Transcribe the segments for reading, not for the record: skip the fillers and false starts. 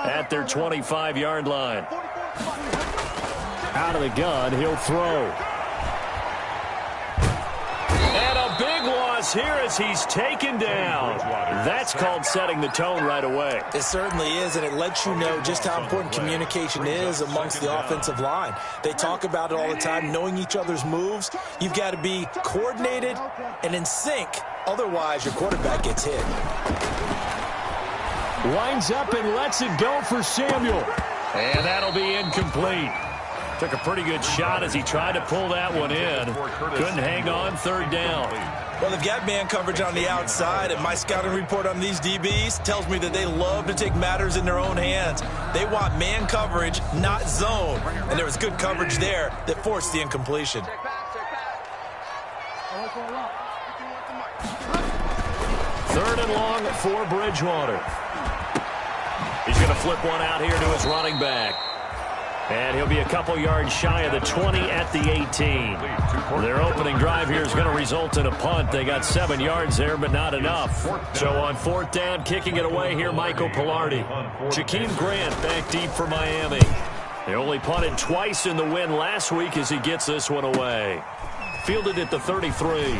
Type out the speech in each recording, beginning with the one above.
at their 25-yard line. Out of the gun, he'll throw. And a big loss here as he's taken down. That's called setting the tone right away. It certainly is, and it lets you know just how important communication is amongst the offensive line. They talk about it all the time, knowing each other's moves. You've got to be coordinated and in sync. Otherwise, your quarterback gets hit. Lines up and lets it go for Samuel. And that'll be incomplete. Took a pretty good shot as he tried to pull that one in. Couldn't hang on, third down. Well, they've got man coverage on the outside, and my scouting report on these DBs tells me that they love to take matters in their own hands. They want man coverage, not zone. And there was good coverage there that forced the incompletion. Third and long for Bridgewater. He's going to flip one out here to his running back. And he'll be a couple yards shy of the 20 at the 18. Their opening drive here is going to result in a punt. They got 7 yards there, but not enough. So on fourth down, kicking it away here, Michael Pilardi. Jakeem Grant back deep for Miami. They only punted twice in the win last week as he gets this one away. Fielded at the 33.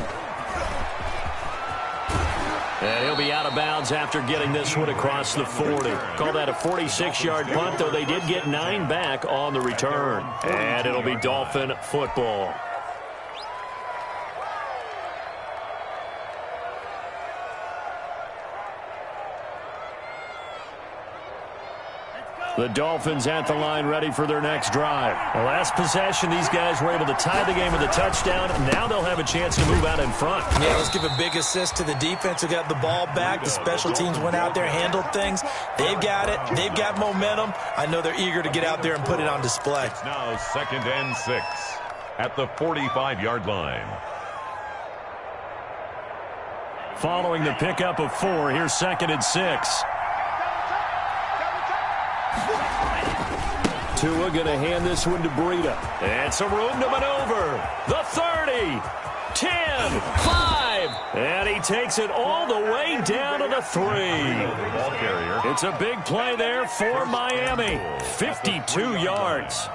And he'll be out of bounds after getting this one across the 40. Call that a 46-yard punt, though they did get 9 back on the return. And it'll be Dolphin football. The Dolphins at the line ready for their next drive. The last possession, these guys were able to tie the game with a touchdown. Now they'll have a chance to move out in front. Yeah, let's give a big assist to the defense who got the ball back. The special teams went out there, handled things. They've got it. They've got momentum. I know they're eager to get out there and put it on display. It's now 2nd and 6 at the 45-yard line. Following the pickup of 4, here's 2nd and 6. Tua going to hand this one to Breida. And some room to maneuver. The 30, 10, 5. And he takes it all the way down to the 3. It's a big play there for Miami. 52 yards.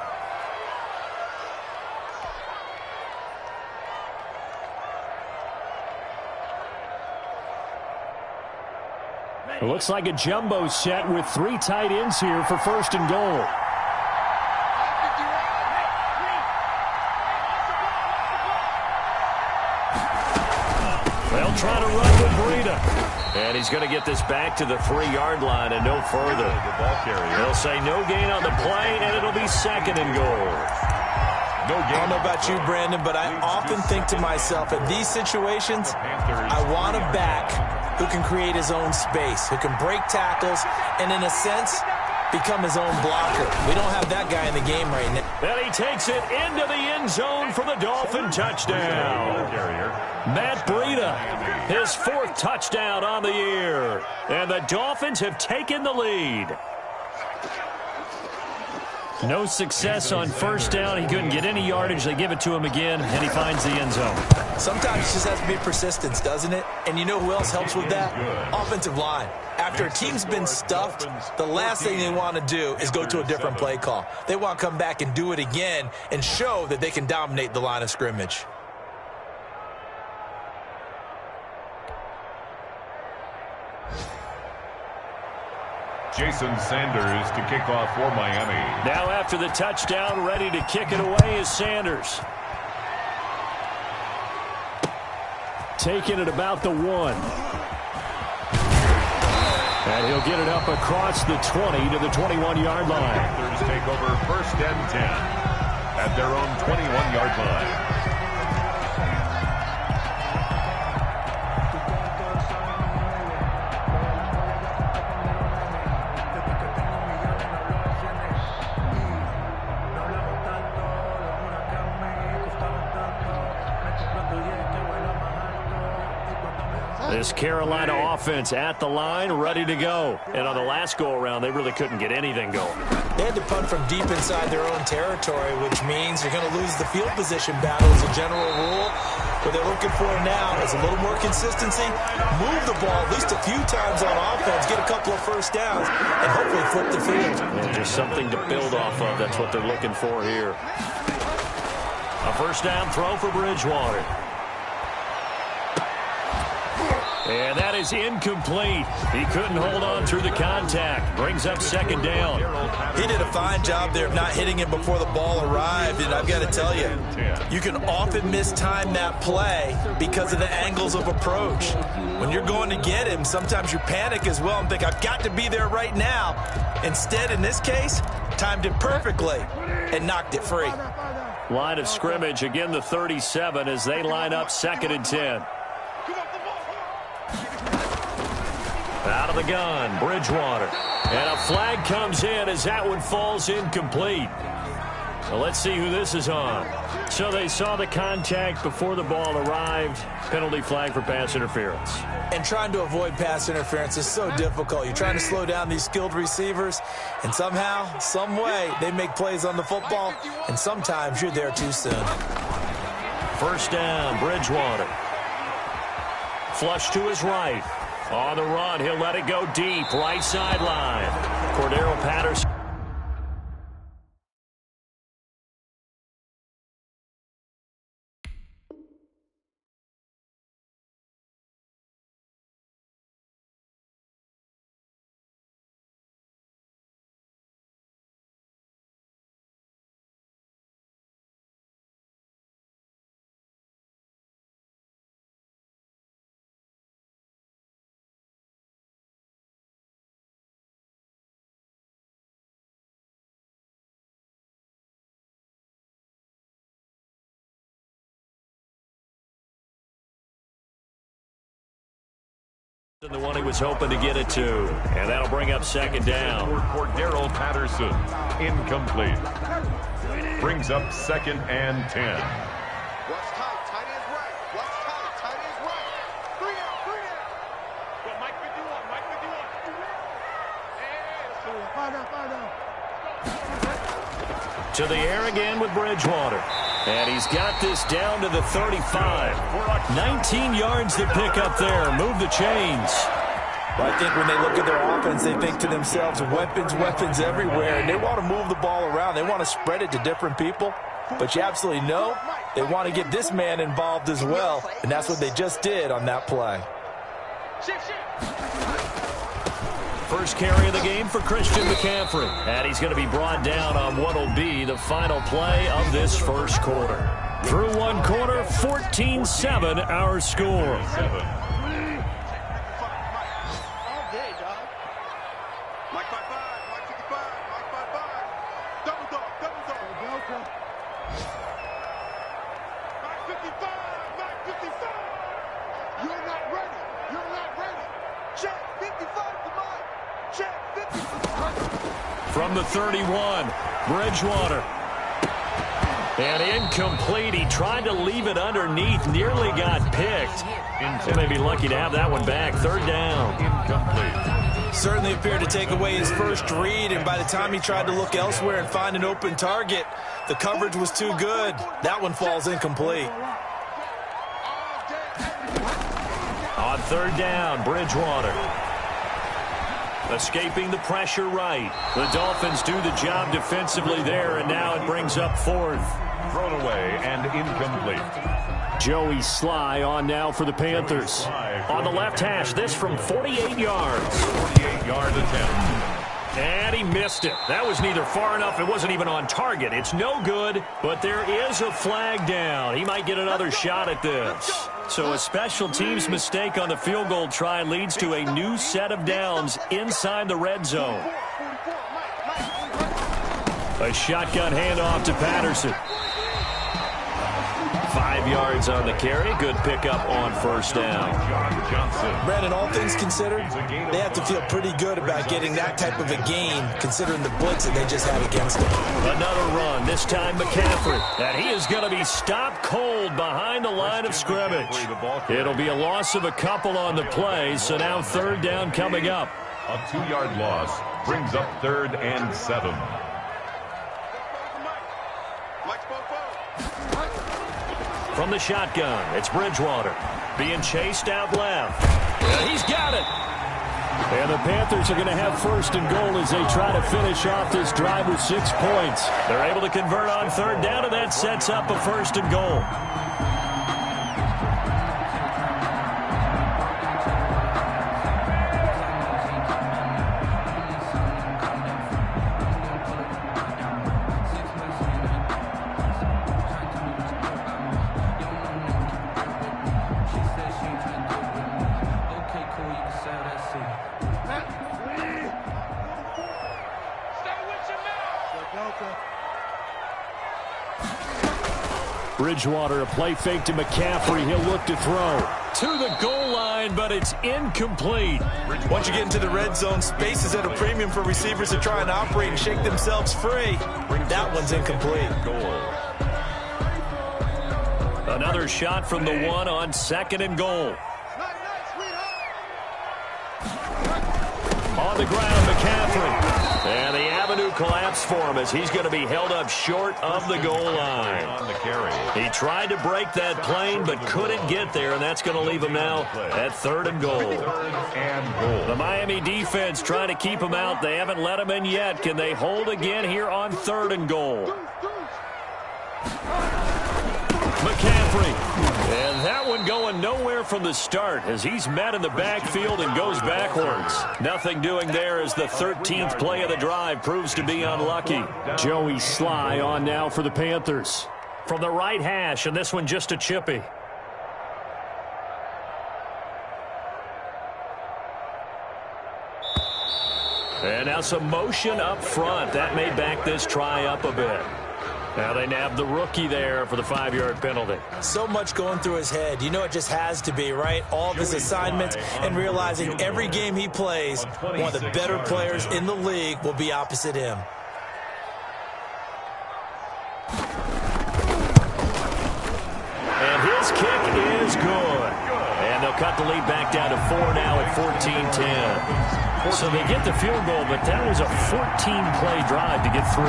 It looks like a jumbo set with 3 tight ends here for 1st and goal. They'll try to run with Breida. And he's going to get this back to the 3-yard line and no further. They'll say no gain on the play, and it'll be 2nd and goal. I don't know about you, Brandon, but I often think to myself, in these situations, I want a back who can create his own space, who can break tackles, and in a sense, become his own blocker. We don't have that guy in the game right now. And he takes it into the end zone for the Dolphin touchdown. Matt Breida, his 4th touchdown on the year. And the Dolphins have taken the lead. No success on 1st down. He couldn't get any yardage. They give it to him again, and he finds the end zone. Sometimes it just has to be persistence, doesn't it? And you know who else helps with that? Offensive line. After a team's been stuffed, the last thing they want to do is go to a different play call. They want to come back and do it again and show that they can dominate the line of scrimmage. Jason Sanders to kick off for Miami. Now after the touchdown, ready to kick it away is Sanders. Taking it about the 1. And he'll get it up across the 20 to the 21-yard line. Panthers take over 1st and 10 at their own 21-yard line. This Carolina offense at the line, ready to go. And on the last go-around, they really couldn't get anything going. They had to punt from deep inside their own territory, which means you're going to lose the field position battle as a general rule. What they're looking for now is a little more consistency, move the ball at least a few times on offense, get a couple of first downs, and hopefully flip the field. And just something to build off of. That's what they're looking for here. A first down throw for Bridgewater. And that is incomplete. He couldn't hold on through the contact. Brings up second down. He did a fine job there of not hitting him before the ball arrived. And I've got to tell you, you can often mistime that play because of the angles of approach. When you're going to get him, sometimes you panic as well and think, I've got to be there right now. Instead, in this case, timed it perfectly and knocked it free. Line of scrimmage, again the 37 as they line up 2nd and 10. Out of the gun, Bridgewater. And a flag comes in as that one falls incomplete. Well, let's see who this is on. So they saw the contact before the ball arrived. Penalty flag for pass interference. And trying to avoid pass interference is so difficult. You're trying to slow down these skilled receivers, and somehow, some way, they make plays on the football, and sometimes you're there too soon. First down, Bridgewater. Flush to his right. On the run, he'll let it go deep, right sideline. Cordero Patterson. The one he was hoping to get it to. And that'll bring up second down. Cordero Patterson, incomplete. Brings up 2nd and 10. Watch tight, tight ends right. Watch tight, tight ends right. 3 out, 3 out. Well, Mike 51, Mike 51. To the air again with Bridgewater. And he's got this down to the 35. 19 yards to pick up there. Move the chains. Well, I think when they look at their offense, they think to themselves, weapons, weapons everywhere. And they want to move the ball around. They want to spread it to different people. But you absolutely know they want to get this man involved as well. And that's what they just did on that play. First carry of the game for Christian McCaffrey. And he's going to be brought down on what will be the final play of this first quarter. Through one quarter, 14-7 our score. Mike 55, Mike 55, Mike 55. Double dog, double dog. Mike 55, Mike 55. You're not ready. You're not ready. Check 55 to Mike. Check 55. From the 31, Bridgewater. And incomplete. He tried to leave it underneath. Nearly got picked. They may be lucky to have that one back. Third down. Incomplete. Certainly appeared to take away his first read, and by the time he tried to look elsewhere and find an open target, the coverage was too good. That one falls incomplete. On third down, Bridgewater. Escaping the pressure right. The Dolphins do the job defensively there, and now it brings up fourth. Thrown away and incomplete. Joey Sly on now for the Panthers. On the left hash, this from 48 yards. 48-yard attempt. And he missed it. That was neither far enough. It wasn't even on target. It's no good, but there is a flag down. He might get another shot at this. So a special teams mistake on the field goal try leads to a new set of downs inside the red zone. A shotgun handoff to Patterson. 5 yards on the carry. Good pickup on first down. Brandon, all things considered, they have to feel pretty good about getting that type of a gain, considering the blitz that they just had against them. Another run, this time McCaffrey. And he is going to be stopped cold behind the line of scrimmage. It'll be a loss of a couple on the play, so now third down coming up. A 2-yard loss brings up 3rd and 7. From the shotgun, it's Bridgewater. Being chased out left. He's got it. And the Panthers are going to have first and goal as they try to finish off this drive with 6 points. They're able to convert on third down, and that sets up a first and goal. Bridgewater, a play fake to McCaffrey. He'll look to throw. To the goal line, but it's incomplete. Once you get into the red zone, space is at a premium for receivers to try and operate and shake themselves free. That one's incomplete. Another shot from the one on second and goal. On the ground, McCaffrey. And the avenue collapsed for him as he's going to be held up short of the goal line. He tried to break that plane but couldn't get there, and that's going to leave him now at third and goal. The Miami defense trying to keep him out. They haven't let him in yet. Can they hold again here on third and goal? McCaffrey. And that one going nowhere from the start as he's met in the backfield and goes backwards. Nothing doing there as the 13th play of the drive proves to be unlucky. Joey Sly on now for the Panthers. From the right hash, and this one just a chippy. And now some motion up front. That may back this try up a bit. Now they nabbed the rookie there for the 5-yard penalty. So much going through his head. You know it just has to be, right? All of his assignments and realizing every game he plays, one of the better players in the league will be opposite him. And his kick is good. And they'll cut the lead back down to 4 now at 14-10. So they get the field goal, but that was a 14-play drive to get 3.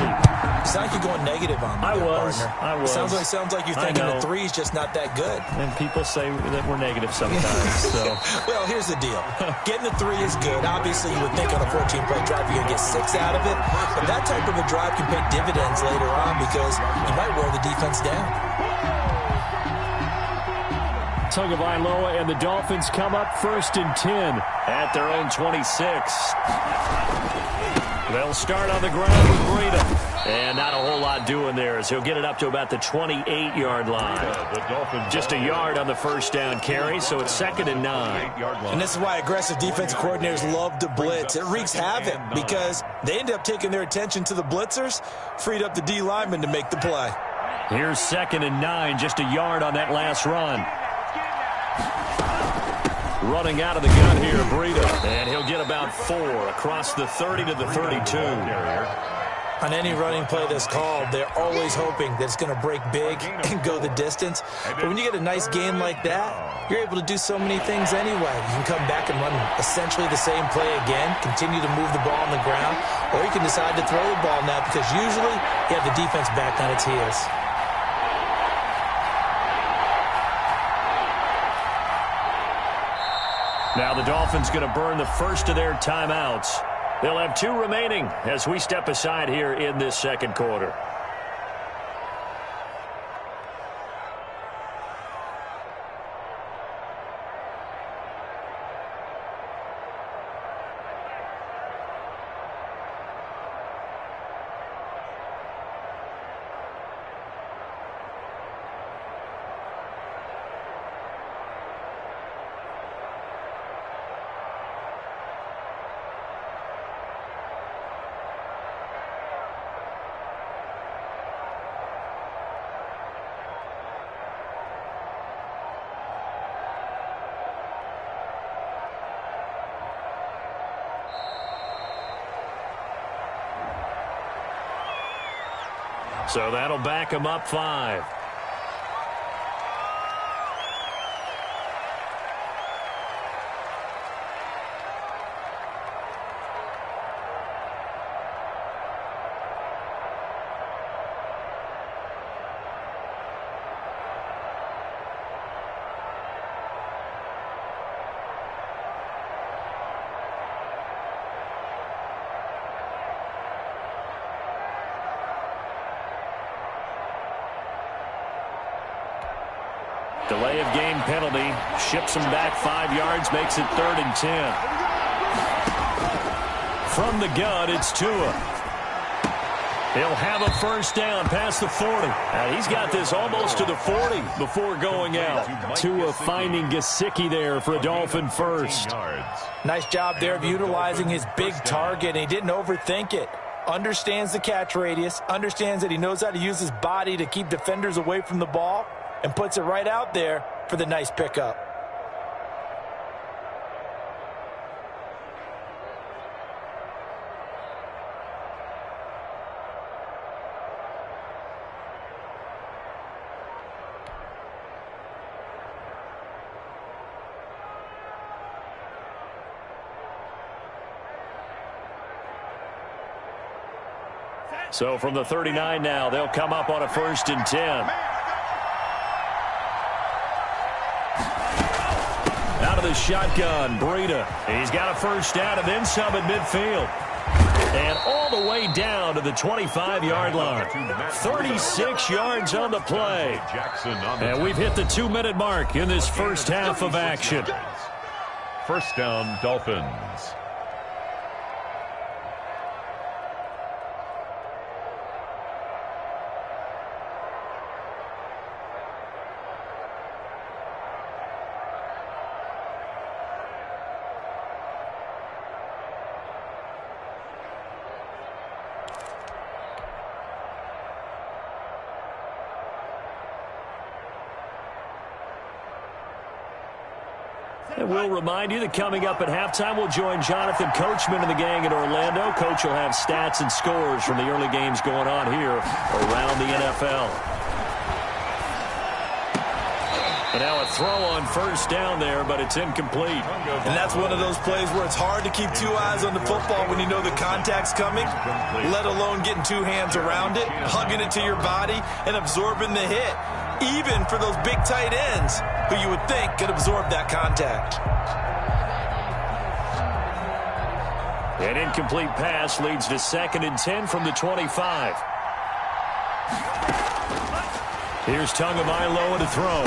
It's like you're going negative on me. I was. Sounds like you're thinking the 3 is just not that good. And people say that we're negative sometimes. So. Well, here's the deal. Getting the 3 is good. Obviously, you would think on a 14-play drive you're going to get 6 out of it. But that type of a drive can pay dividends later on because you might wear the defense down. Tagovailoa and the Dolphins come up first and 10 at their own 26. They'll start on the ground with Breida. And not a whole lot doing there as he'll get it up to about the 28-yard line. Just a yard on the first down carry, so it's 2nd and 9. And this is why aggressive defensive coordinators love to blitz. It wreaks havoc because they end up taking their attention to the blitzers, freed up the D lineman to make the play. Here's 2nd and 9, just a yard on that last run. Running out of the gun here, Breida. And he'll get about 4 across the 30 to the 32. On any running play that's called, they're always hoping that it's going to break big and go the distance. But when you get a nice game like that, you're able to do so many things anyway. You can come back and run essentially the same play again, continue to move the ball on the ground, or you can decide to throw the ball now because usually you have the defense back on its heels. Now the Dolphins going to burn the first of their timeouts. They'll have 2 remaining as we step aside here in this second quarter. So that'll back him up 5. Delay of game penalty. Ships him back 5 yards. Makes it 3rd and 10. From the gun, it's Tua. He'll have a first down past the 40. And he's got this almost to the 40 before going out. Tua finding Gesicki there for a Dolphin first. Nice job there of utilizing his big target. He didn't overthink it. Understands the catch radius. Understands that he knows how to use his body to keep defenders away from the ball. And puts it right out there for the nice pickup. So from the 39 now, they'll come up on a 1st and 10. Out of the shotgun, Breida. He's got a first down and then some at midfield. And all the way down to the 25-yard line. 36 yards on the play. And we've hit the 2-minute mark in this first half of action. First down, Dolphins. And we'll remind you that coming up at halftime, we'll join Jonathan Coachman and the gang in Orlando. Coach will have stats and scores from the early games going on here around the NFL. And now a throw on first down there, but it's incomplete. And that's one of those plays where it's hard to keep 2 eyes on the football when you know the contact's coming, let alone getting 2 hands around it, hugging it to your body, and absorbing the hit. Even for those big tight ends who you would think could absorb that contact. An incomplete pass leads to 2nd and 10 from the 25. Here's Tagovailoa to throw.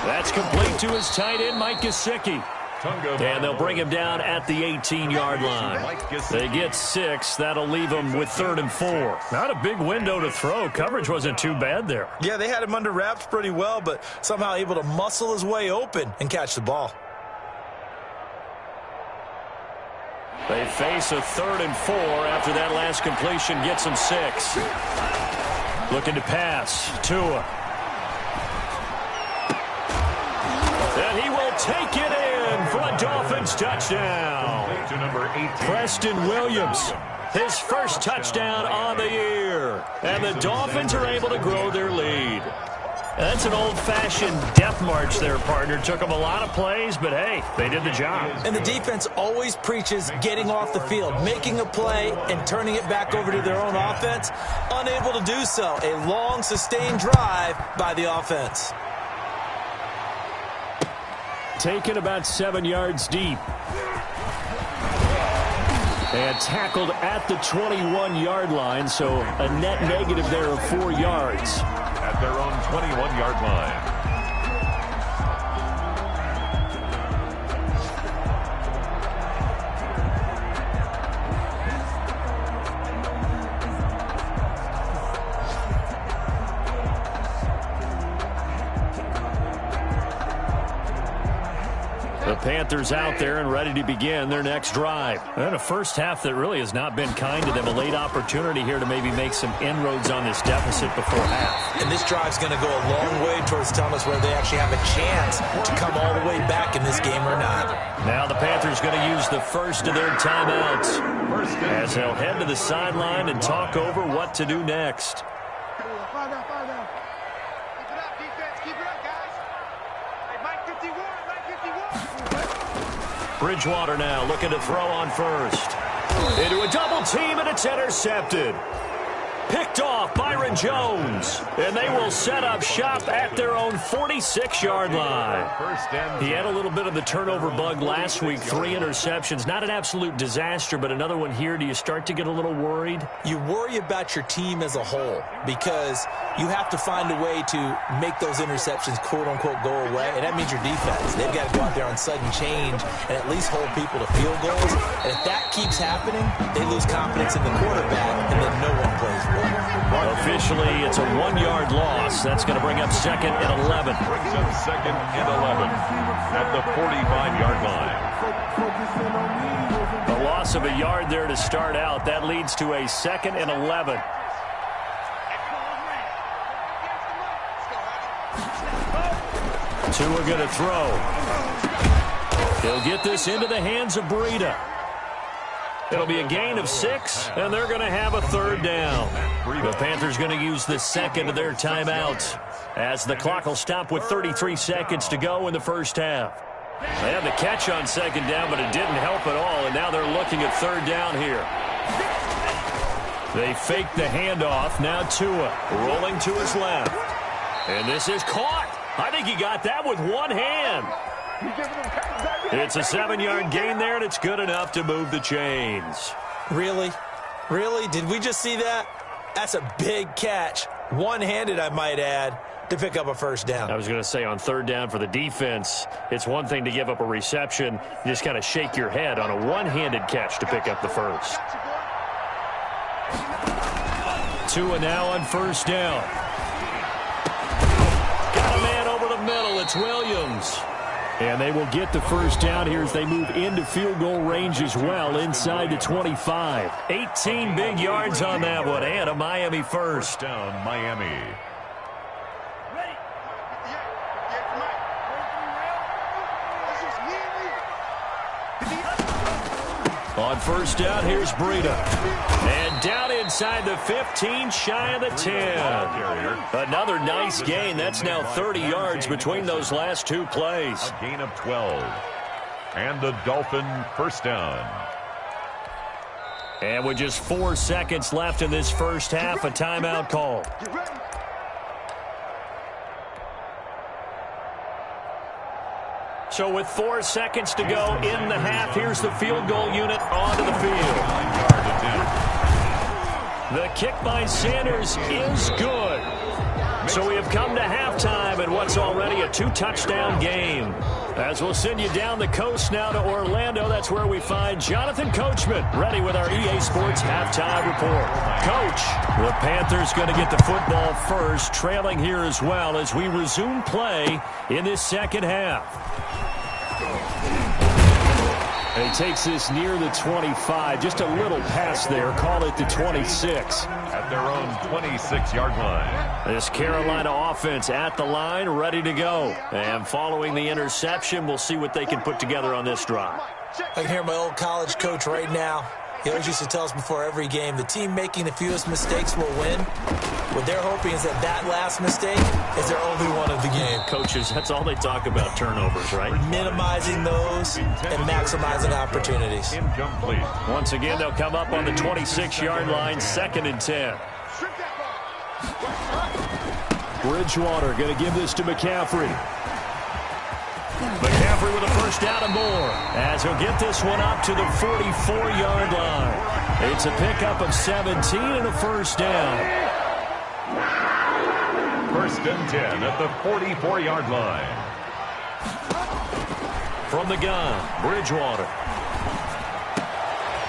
That's complete to his tight end, Mike Gesicki. And they'll bring him down at the 18-yard line. They get 6. That'll leave him with 3rd and 4. Not a big window to throw. Coverage wasn't too bad there. Yeah, they had him under wraps pretty well, but somehow able to muscle his way open and catch the ball. They face a 3rd and 4 after that last completion gets them 6. Looking to pass. Tua. And he will take it in for a Dolphins touchdown. To number 18. Preston Williams, his first touchdown on the year. And the Dolphins are able to grow their lead. That's an old-fashioned death march there, partner. Took them a lot of plays, but hey, they did the job. And the defense always preaches getting off the field, making a play, and turning it back over to their own offense. Unable to do so. A long, sustained drive by the offense. Taken about 7 yards deep. And tackled at the 21-yard line, so a net negative there of 4 yards. At their own 21-yard line. The Panthers out there and ready to begin their next drive. And a first half that really has not been kind to them. A late opportunity here to maybe make some inroads on this deficit before half. And this drive's going to go a long way towards telling us whether they actually have a chance to come all the way back in this game or not. Now the Panthers going to use the first of their timeouts as they'll head to the sideline and talk over what to do next. Fire down. Keep it up, defense. Keep it up, guys. Hey, Mike 51. Bridgewater now looking to throw on first. Into a double team, and it's intercepted. Picked off Byron Jones. And they will set up shop at their own 46-yard line. He had a little bit of the turnover bug last week. 3 interceptions. Not an absolute disaster, but another one here. Do you start to get a little worried? You worry about your team as a whole because you have to find a way to make those interceptions, quote-unquote, go away. And that means your defense. They've got to go out there on sudden change and at least hold people to field goals. And if that keeps happening, they lose confidence in the quarterback, and then no one plays well. Officially, it's a 1-yard loss. That's going to bring up 2nd and 11. Brings up 2nd and 11 at the 45-yard line. A loss of a yard there to start out. That leads to a 2nd and 11. Tua going to throw. He'll get this into the hands of Breida. It'll be a gain of 6, and they're going to have a 3rd down. The Panthers going to use the second of their timeouts as the clock will stop with 33 seconds to go in the first half. They had the catch on 2nd down, but it didn't help at all, and now they're looking at 3rd down here. They fake the handoff. Now Tua rolling to his left. And this is caught. I think he got that with one hand. It's a 7-yard gain there, and it's good enough to move the chains. Really? Really? Did we just see that? That's a big catch. One-handed, I might add, to pick up a 1st down. I was going to say on 3rd down for the defense, it's one thing to give up a reception. You just kind of shake your head on a one-handed catch to pick up the 1st. Tua now on 1st down. Got a man over the middle. It's Williams. And they will get the 1st down here as they move into field goal range as well inside the 25. 18 big yards on that one, and a Miami 1st. Down, Miami. On 1st down, here's Breida. And down inside the 15, shy of the 10. Another nice gain. That's now 30 yards between those last 2 plays. A gain of 12. And the Dolphin 1st down. And with just 4 seconds left in this first half, a timeout call. So with 4 seconds to go in the half, here's the field goal unit onto the field. The kick by Sanders is good. So we have come to halftime in what's already a 2-touchdown game. As we'll send you down the coast now to Orlando, that's where we find Jonathan Coachman ready with our EA Sports halftime report. Coach, the Panthers going to get the football first, trailing here as well as we resume play in this second half. And he takes this near the 25, just a little pass there, call it the 26. At their own 26-yard line. This Carolina offense at the line, ready to go. And following the interception, we'll see what they can put together on this drive. I can hear my old college coach right now. He always used to tell us before every game, the team making the fewest mistakes will win. What they're hoping is that that last mistake is their only one of the game. Coaches, that's all they talk about, turnovers, right? Minimizing those and maximizing opportunities. Incomplete. Once again, they'll come up on the 26-yard line, 2nd and 10. Bridgewater going to give this to McCaffrey. McCaffrey with a 1st down and more as he'll get this one up to the 44-yard line. It's a pickup of 17 and a 1st down. 1st and 10 at the 44-yard line. From the gun, Bridgewater.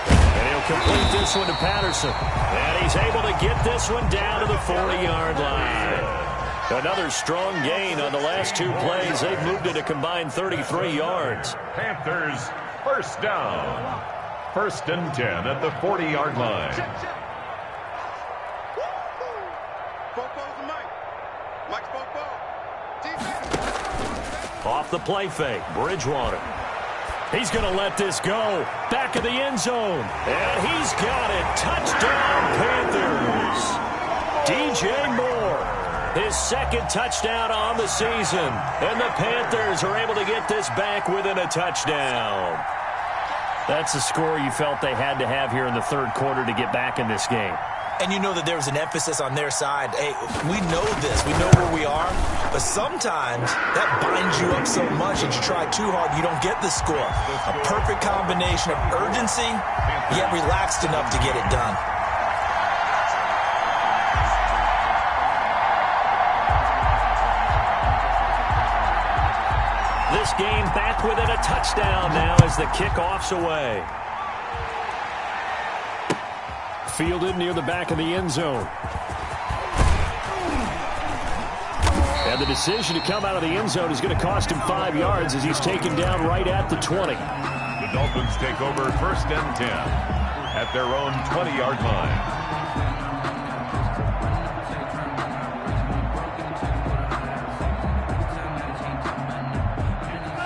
And he'll complete this one to Patterson. And he's able to get this one down to the 40-yard line. Another strong gain on the last 2 plays. They've moved it a combined 33 yards. Panthers 1st down. 1st and 10 at the 40-yard line. Off the play fake, Bridgewater. He's going to let this go. Back of the end zone. And he's got it. Touchdown, Panthers. DJ Moore. His 2nd touchdown on the season. And the Panthers are able to get this back within a touchdown. That's the score you felt they had to have here in the 3rd quarter to get back in this game. And you know that there's an emphasis on their side. Hey, we know this. We know where we are. But sometimes that binds you up so much that you try too hard, you don't get the score. A perfect combination of urgency, yet relaxed enough to get it done. This game back within a touchdown now as the kickoff's away. Fielded near the back of the end zone. And the decision to come out of the end zone is going to cost him 5 yards as he's taken down right at the 20. The Dolphins take over 1st and 10 at their own 20-yard line.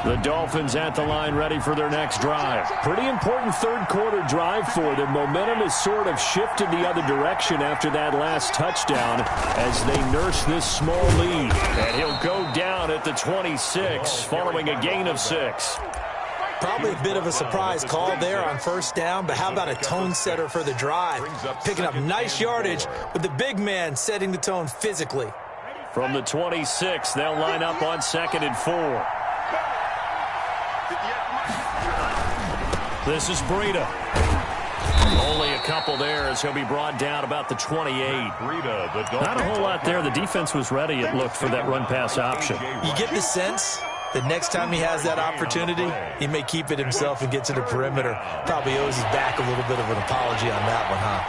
The Dolphins at the line ready for their next drive. Pretty important third quarter drive for them. Momentum has sort of shifted the other direction after that last touchdown as they nurse this small lead. And he'll go down at the 26 following a gain of 6. Probably a bit of a surprise call there on 1st down, but how about a tone setter for the drive? Picking up nice yardage with the big man setting the tone physically. From the 26, they'll line up on 2nd and 4. This is Breida. Only a couple there as he'll be brought down about the 28. Not a whole lot there. The defense was ready, it looked, for that run-pass option. You get the sense that next time he has that opportunity, he may keep it himself and get to the perimeter. Probably owes his back a little bit of an apology on that one, huh?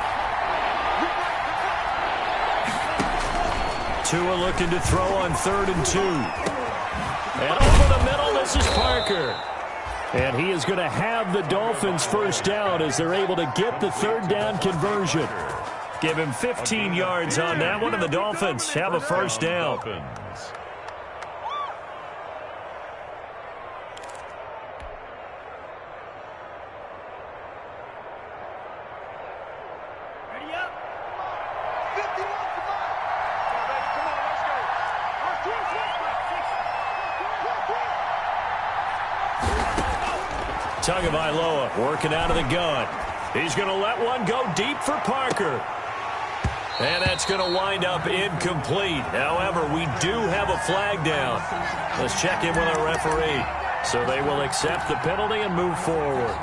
Tua looking to throw on 3rd and 2. And over the middle, this is Parker. And he is going to have the Dolphins first down as they're able to get the 3rd down conversion. Give him 15 yards on that one, and the Dolphins have a first down. Ready up. 51 to 5. Come on, let's go. Tagovailoa working out of the gun. He's going to let one go deep for Parker. And that's going to wind up incomplete. However, we do have a flag down. Let's check in with our referee. So they will accept the penalty and move forward.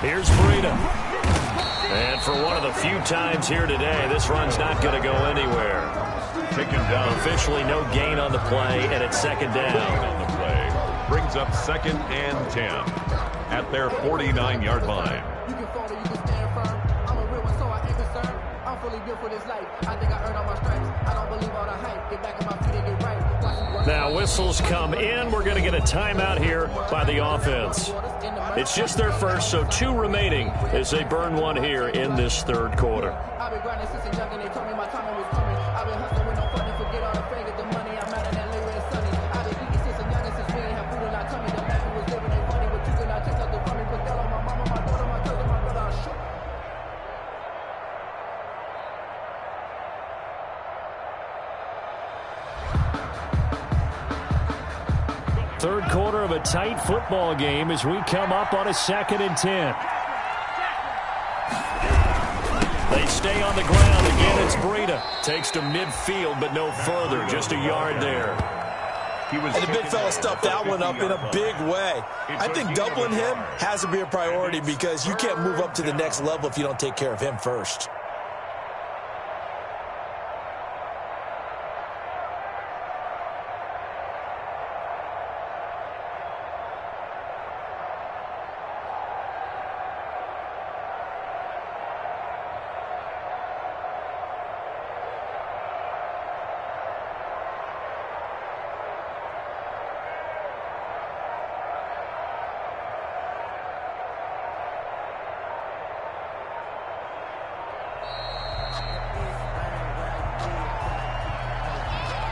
Here's Breida. And for one of the few times here today, this run's not going to go anywhere. Taken down. Officially no gain on the play, and it's 2nd down. On the play. Brings up 2nd and 10 at their 49-yard line. You can fall or you can stand firm. I'm a real one, so I ain't concerned. I'm fully built for this life. I think I earned all my stripes. I don't believe all the hype. Get back on my feet and get right. Now whistles come in. We're going to get a timeout here by the offense. It's just their first, so 2 remaining as they burn one here in this 3rd quarter. I've been grinding since a young and they told me my timing was coming. I've been hustling with no funding, forget all the fame, get the money. I'm out of that late and sunny. I've been eating since a young and since we ain't have food in our tummy. The man who was living ain't funny, but you cannot take up the funny. Put that on my mama, my daughter, my cousin, my brother. I'll shoot. Third quarter of a tight football game as we come up on a 2nd and 10. They stay on the ground. Again, it's Breida. Takes to midfield, but no further. Just a yard there. And the big fella stuffed that one up in a big way. I think doubling him has to be a priority because you can't move up to the next level if you don't take care of him first.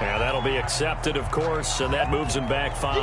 And that'll be accepted, of course, and that moves him back 5.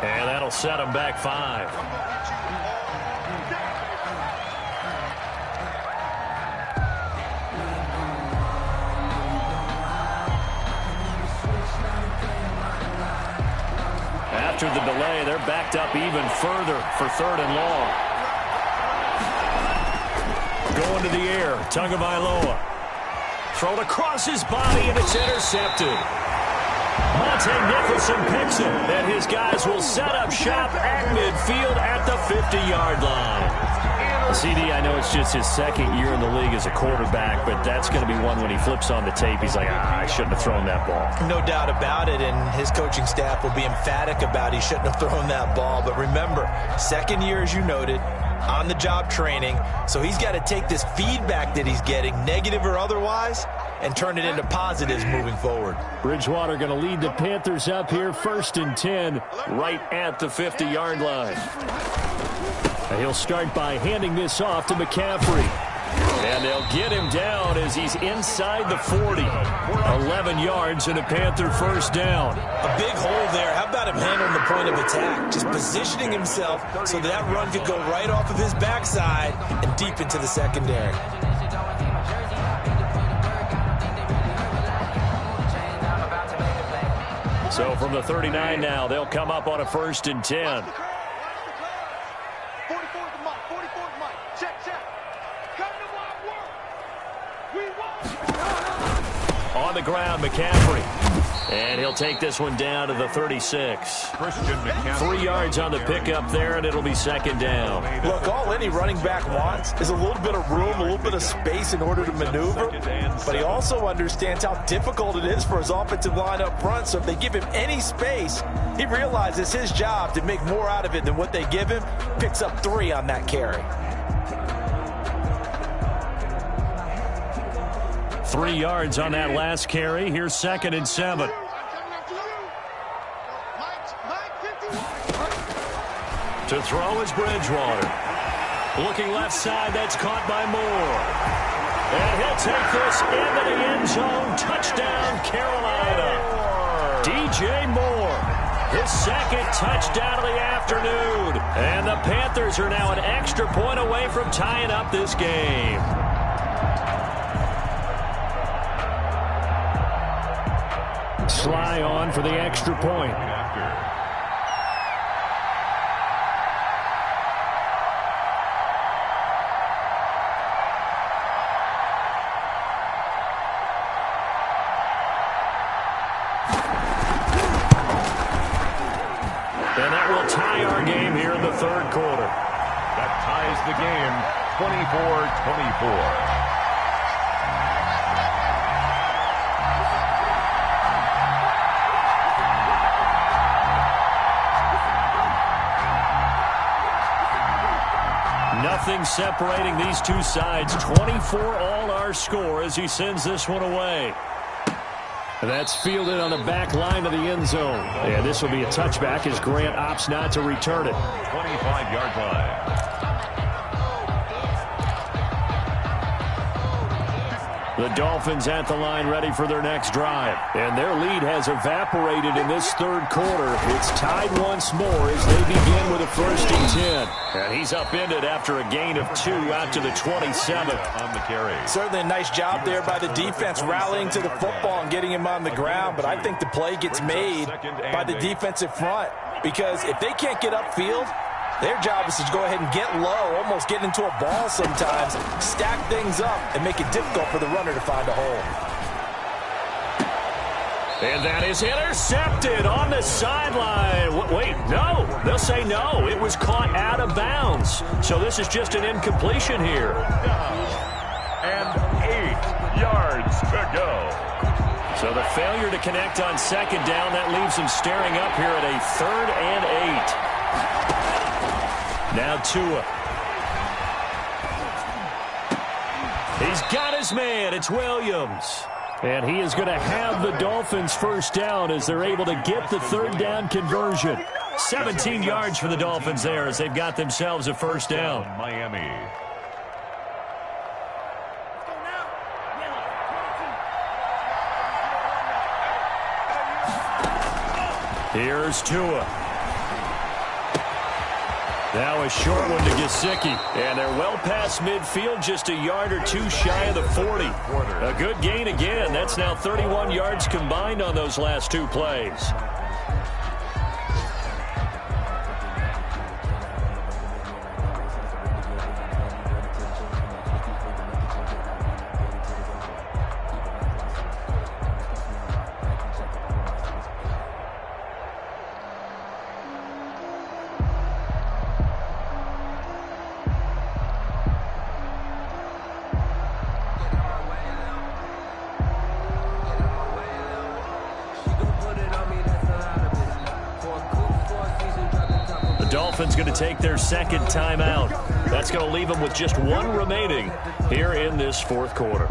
And that'll set them back 5. After the delay, they're backed up even further for 3rd and long. Going to the air, Tagovailoa. Thrown across his body, and it's intercepted. Monte Nicholson picks it, and his guys will set up shop at midfield at the 50-yard line. CD, I know it's just his 2nd year in the league as a quarterback, but that's going to be one when he flips on the tape. He's like, I shouldn't have thrown that ball. No doubt about it, and his coaching staff will be emphatic about he shouldn't have thrown that ball. But remember, 2nd year, as you noted, on-the-job training, so he's got to take this feedback that he's getting, negative or otherwise, and turn it into positives moving forward. Bridgewater going to lead the Panthers up here, 1st and 10, right at the 50-yard line. He'll start by handing this off to McCaffrey. And they'll get him down as he's inside the 40. 11 yards and a Panther 1st down. A big hole there. How about him handling the point of attack? Just positioning himself so that run could go right off of his backside and deep into the secondary. So from the 39 now, they'll come up on a 1st and 10. On the ground, McCaffrey. And he'll take this one down to the 36. 3 yards on the pickup there, and it'll be 2nd down. Look, all any running back wants is a little bit of room, a little bit of space in order to maneuver. But he also understands how difficult it is for his offensive line up front. So if they give him any space, he realizes his job to make more out of it than what they give him. Picks up 3 on that carry. 3 yards on that last carry. Here's 2nd and 7. To throw is Bridgewater. Looking left side, that's caught by Moore. And he'll take this into the end zone. Touchdown, Carolina. DJ Moore, his 2nd touchdown of the afternoon. And the Panthers are now an extra point away from tying up this game. Sly on for the extra point. And that will tie our game here in the 3rd quarter. That ties the game, 24-24. Nothing separating these two sides. 24 all our score as he sends this one away. And that's fielded on the back line of the end zone. And this will be a touchback as Grant opts not to return it. 25-yard line. The Dolphins at the line ready for their next drive. And their lead has evaporated in this 3rd quarter. It's tied once more as they begin with a 1st and 10. And he's upended after a gain of 2 out to the 27th on the carry. Certainly a nice job there by the defense rallying to the football and getting him on the ground. But I think the play gets made by the defensive front. Because if they can't get upfield, their job is to go ahead and get low, almost get into a ball sometimes, stack things up, and make it difficult for the runner to find a hole. And that is intercepted on the sideline. Wait, no. They'll say no. It was caught out of bounds. So this is just an incompletion here. And 8 yards to go. So the failure to connect on 2nd down, that leaves them staring up here at a 3rd and 8. Now Tua. He's got his man. It's Williams. And he is going to have the Dolphins 1st down as they're able to get the 3rd down conversion. 17 yards for the Dolphins there as they've got themselves a 1st down. Miami. Here's Tua. Now a short one to Gesicki. And they're well past midfield, just a yard or two shy of the 40. A good gain again. That's now 31 yards combined on those last two plays. Dolphins going to take their second timeout. That's going to leave them with just one remaining here in this fourth quarter.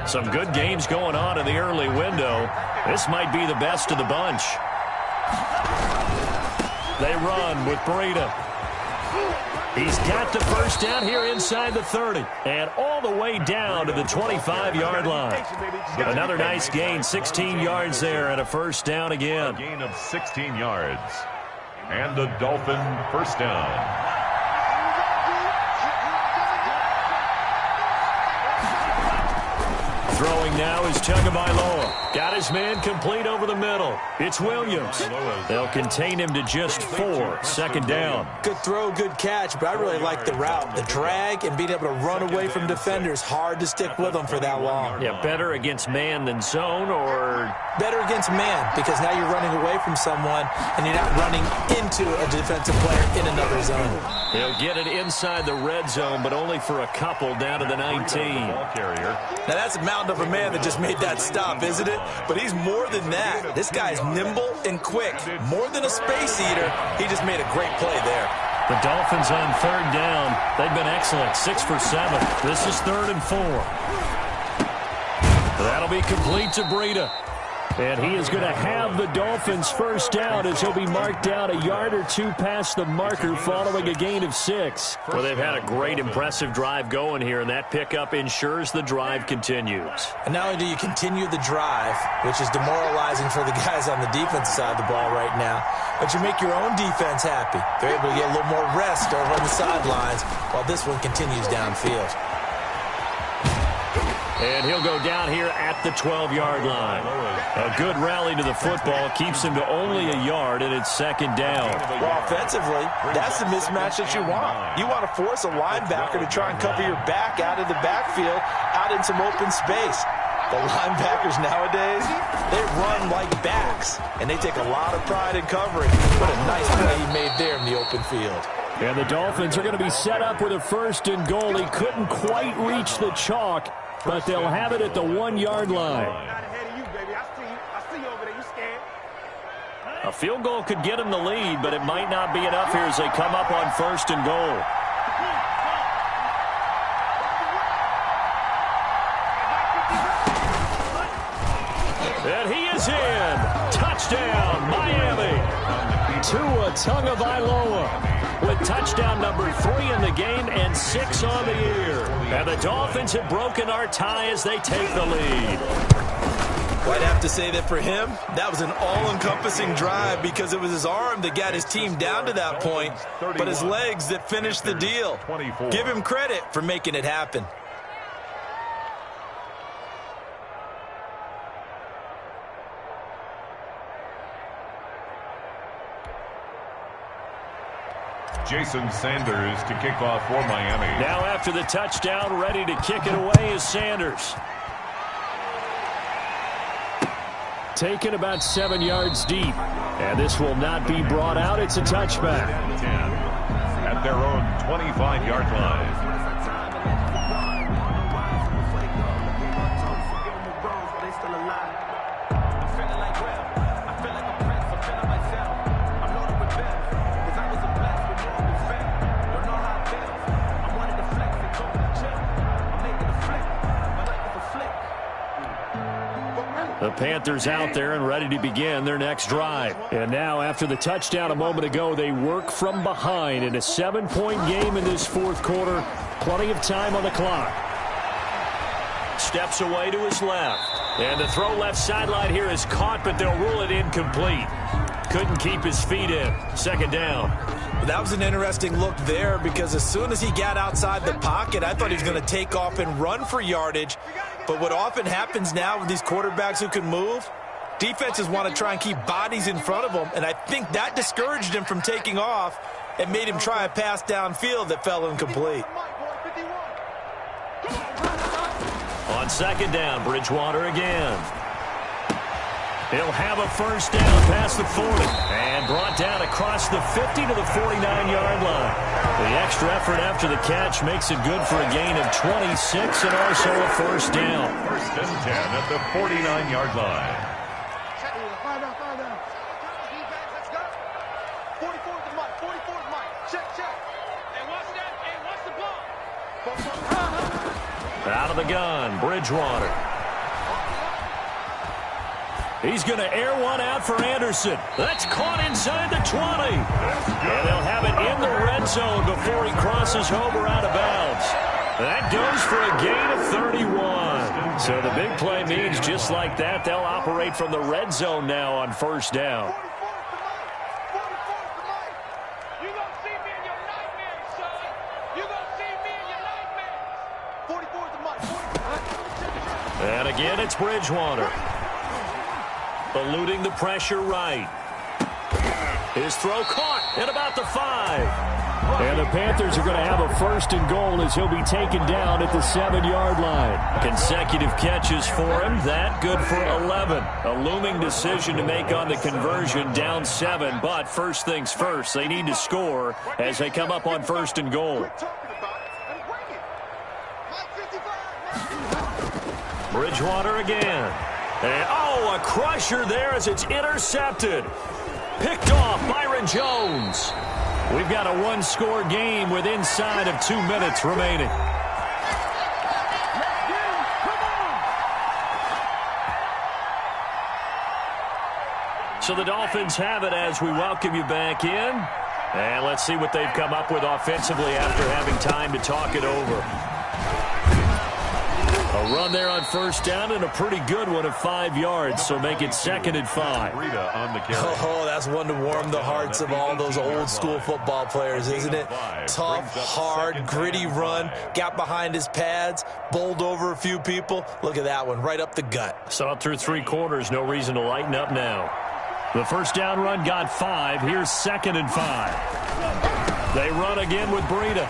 Some good games going on in the early window. This might be the best of the bunch. They run with Breida. He's got the first down here inside the 30 and all the way down to the 25-yard line. Another nice gain, 16 yards there and a first down again. A gain of 16 yards. And the Dolphin first down. Throwing now is Tagovailoa. Got his man complete over the middle. It's Williams. They'll contain him to just 4. Second down. Good throw, good catch, but I really like the route. The drag and being able to run away from defenders. Hard to stick with them for that long. Yeah, better against man than zone, or better against man, because now you're running away from someone and you're not running into a defensive player in another zone. He'll get it inside the red zone, but only for a couple down to the 19. Now that's a mountain of a man that just made that stop, isn't it? But he's more than that. This guy's nimble and quick. More than a space eater, he just made a great play there. The Dolphins on third down. They've been excellent, 6 for 7. This is 3rd and 4. That'll be complete to Breida. And he is going to have the Dolphins first down as he'll be marked down a yard or two past the marker following a gain of 6. Well, they've had a great, impressive drive going here, and that pickup ensures the drive continues. And not only do you continue the drive, which is demoralizing for the guys on the defensive side of the ball right now, but you make your own defense happy. They're able to get a little more rest over on the sidelines while this one continues downfield. And he'll go down here at the 12-yard line. A good rally to the football keeps him to only a yard, and it's second down. Well, offensively, that's the mismatch that you want. You want to force a linebacker to try and cover your back out of the backfield, out in some open space. The linebackers nowadays, they run like backs, and they take a lot of pride in covering. What a nice play he made there in the open field. And the Dolphins are going to be set up with a 1st and goal. He couldn't quite reach the chalk, but they'll have it at the 1-yard line. A field goal could get him the lead, but it might not be enough here as they come up on 1st and goal. And he is in. Touchdown, Miami. Tua Tagovailoa with touchdown number 3 in the game and 6 on the year. And the Dolphins have broken our tie as they take the lead. Well, I'd have to say that for him, that was an all-encompassing drive because it was his arm that got his team down to that point, but his legs that finished the deal. Give him credit for making it happen. Jason Sanders to kick off for Miami. Now after the touchdown, ready to kick it away is Sanders. Taken about 7 yards deep. And this will not be brought out. It's a touchback. 10 at their own 25-yard line. The Panthers out there and ready to begin their next drive. And now, after the touchdown a moment ago, they work from behind in a 7-point game in this fourth quarter. Plenty of time on the clock. Steps away to his left. And the throw left sideline here is caught, but they'll rule it incomplete. Couldn't keep his feet in. Second down. Well, that was an interesting look there because as soon as he got outside the pocket, I thought he was going to take off and run for yardage. But what often happens now with these quarterbacks who can move, defenses want to try and keep bodies in front of them, and I think that discouraged him from taking off and made him try a pass downfield that fell incomplete. On second down, Bridgewater again. He'll have a first down past the 40 and brought down across the 50 to the 49-yard line. The extra effort after the catch makes it good for a gain of 26 and also a first down. First and 10 at the 49-yard line. 44 to Mike. 44 to Mike. Check. And what's that? And what's the ball? Out of the gun, Bridgewater. He's going to air one out for Anderson. That's caught inside the 20. And they'll have it in the red zone before he crosses over out of bounds. That goes for a gain of 31. So the big play means just like that, they'll operate from the red zone now on first down. 44 to Mike. You gonna see me in your nightmares, son. You gonna see me in your nightmares. 44 to Mike. And again, it's Bridgewater. Eluding the pressure right. His throw caught at about the 5. And the Panthers are going to have a first and goal as he'll be taken down at the 7-yard line. Consecutive catches for him. That good for 11. A looming decision to make on the conversion, down 7. But first things first, they need to score as they come up on first and goal. Bridgewater again. And, a crusher there as it's intercepted. Picked off Byron Jones. We've got a one-score game with inside of 2 minutes remaining. So the Dolphins have it as we welcome you back in. And let's see what they've come up with offensively after having time to talk it over. A run there on first down and a pretty good one of 5 yards, so make it second and 5. Oh, that's one to warm the hearts of all those old school football players, isn't it? Tough, hard, gritty run, got behind his pads, bowled over a few people. Look at that one, right up the gut. Saw it through 3 quarters, no reason to lighten up now. The first down run got 5. Here's second and 5. They run again with Breida.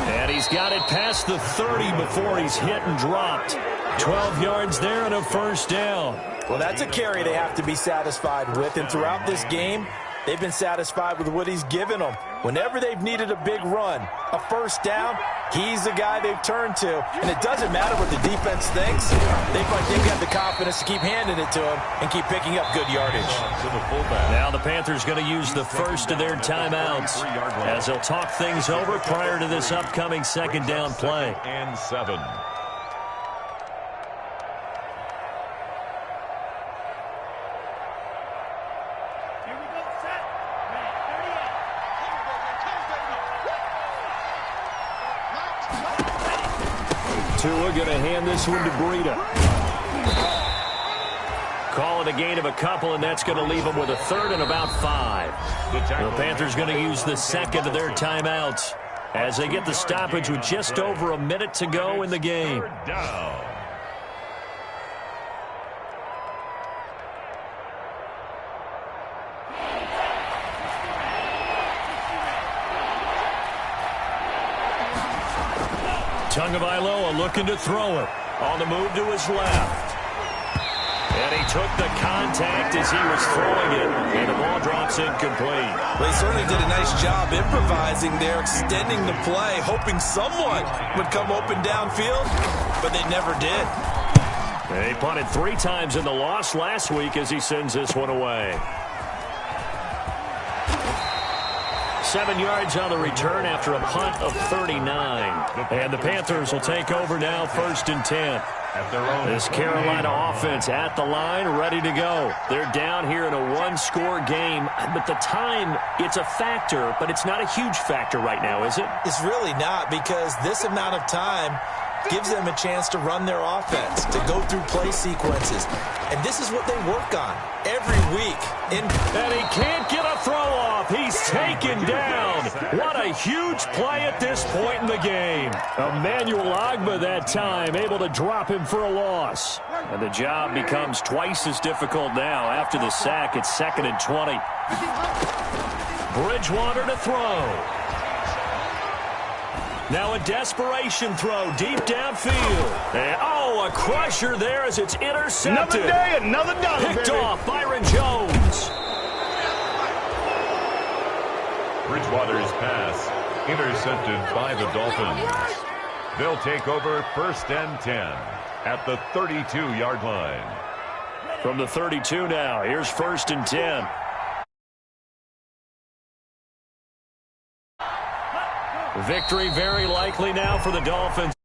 And he's got it past the 30 before he's hit and dropped. 12 yards there and a first down. Well, that's a carry they have to be satisfied with. And throughout this game, they've been satisfied with what he's given them. Whenever they've needed a big run, a first down, he's the guy they've turned to. And it doesn't matter what the defense thinks. They've got the confidence to keep handing it to him and keep picking up good yardage. Now the Panthers going to use the first of their timeouts as they'll talk things over prior to this upcoming second down play. And 7. Tua going to hand this one to Breida. Call it a gain of a couple, and that's going to leave them with a third and about 5. The Panthers going to use the second of their timeouts as they get the stoppage with just over a minute to go in the game. Down. Tagovailoa looking to throw it. On the move to his left. And he took the contact as he was throwing it, and the ball drops incomplete. They certainly did a nice job improvising there, extending the play, hoping someone would come open downfield, but they never did. He punted 3 times in the loss last week as he sends this one away. 7 yards on the return after a punt of 39. And the Panthers will take over now, first and 10. at their own. This Carolina offense at the line, ready to go. They're down here in a one-score game, but the time, it's a factor, but it's not a huge factor right now, is it? It's really not, because this amount of time gives them a chance to run their offense, to go through play sequences. And this is what they work on every week. And he can't get a throw off. He's taken down. What a huge play at this point in the game. Emmanuel Ogbah that time, able to drop him for a loss. And the job becomes twice as difficult now. After the sack, it's 2nd and 20. Bridgewater to throw. Now a desperation throw deep downfield. And, a crusher there as it's intercepted. Another day, another dollar, Picked baby. off Byron Jones. Bridgewater's pass intercepted by the Dolphins. They'll take over 1st and 10 at the 32-yard line. From the 32 now, here's 1st and 10. Victory very likely now for the Dolphins.